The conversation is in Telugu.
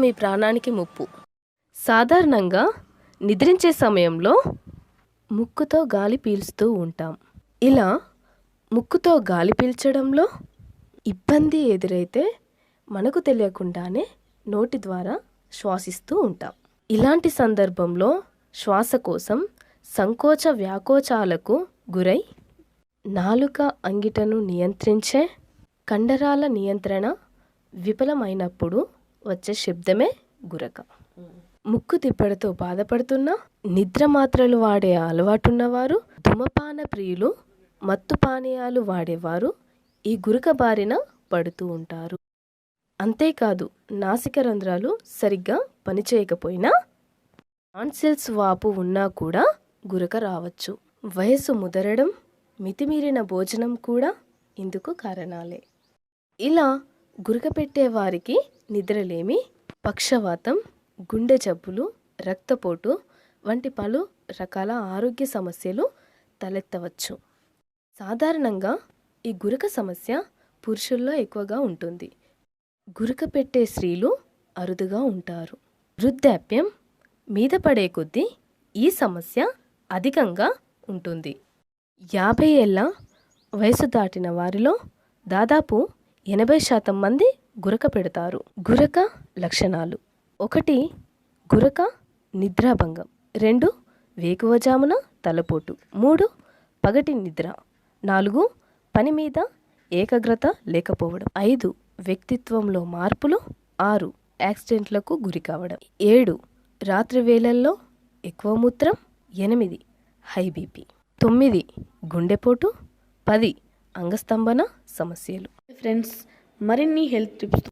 మీ ప్రాణానికి ముప్పు. సాధారణంగా నిద్రించే సమయంలో ముక్కుతో గాలి పీల్చుతూ ఉంటాం. ఇలా ముక్కుతో గాలి పీల్చడంలో ఇబ్బంది ఎదురైతే మనకు తెలియకుండానే నోటి ద్వారా శ్వాసిస్తూ ఉంటాం. ఇలాంటి సందర్భంలో శ్వాసకోశం సంకోచ వ్యాకోచాలకు గురై నాలుక అంగిటను నియంత్రించే కండరాల నియంత్రణ విఫలమైనప్పుడు వచ్చే శబ్దమే గురక. ముక్కు తిప్పడతో బాధపడుతున్న, నిద్ర మాత్రలు వాడే అలవాటున్నవారు, ధూమపాన ప్రియులు, మత్తు పానీయాలు వాడేవారు ఈ గురక బారిన పడుతూ ఉంటారు. అంతేకాదు, నాసిక రంధ్రాలు సరిగ్గా పనిచేయకపోయినా, టాన్సిల్స్ వాపు ఉన్నా కూడా గురక రావచ్చు. వయసు ముదరడం, మితిమీరిన భోజనం కూడా ఇందుకు కారణాలే. ఇలా గురక పెట్టే వారికి నిద్రలేమి, పక్షవాతం, గుండె జబ్బులు, రక్తపోటు వంటి పలు రకాల ఆరోగ్య సమస్యలు తలెత్తవచ్చు. సాధారణంగా ఈ గురక సమస్య పురుషుల్లో ఎక్కువగా ఉంటుంది. గురక పెట్టే స్త్రీలు అరుదుగా ఉంటారు. వృద్ధాప్యం మీద పడే కొద్దీ ఈ సమస్య అధికంగా ఉంటుంది. 50 ఏళ్ల వయసు దాటిన వారిలో దాదాపు 80% మంది గురక పెడతారు. గురక లక్షణాలు: 1. గురక నిద్రాభంగం. 2. వేకువజామున తలపోటు. 3. పగటి నిద్ర. 4. పని మీద ఏకాగ్రత లేకపోవడం. 5. వ్యక్తిత్వంలో మార్పులు. 6. యాక్సిడెంట్లకు గురి కావడం. 7. రాత్రి వేళల్లో ఎక్కువ మూత్రం. 8. High BP. 9. గుండెపోటు. 10. అంగస్తంభన సమస్యలు. ఫ్రెండ్స్, మరిన్ని హెల్త్ టిప్స్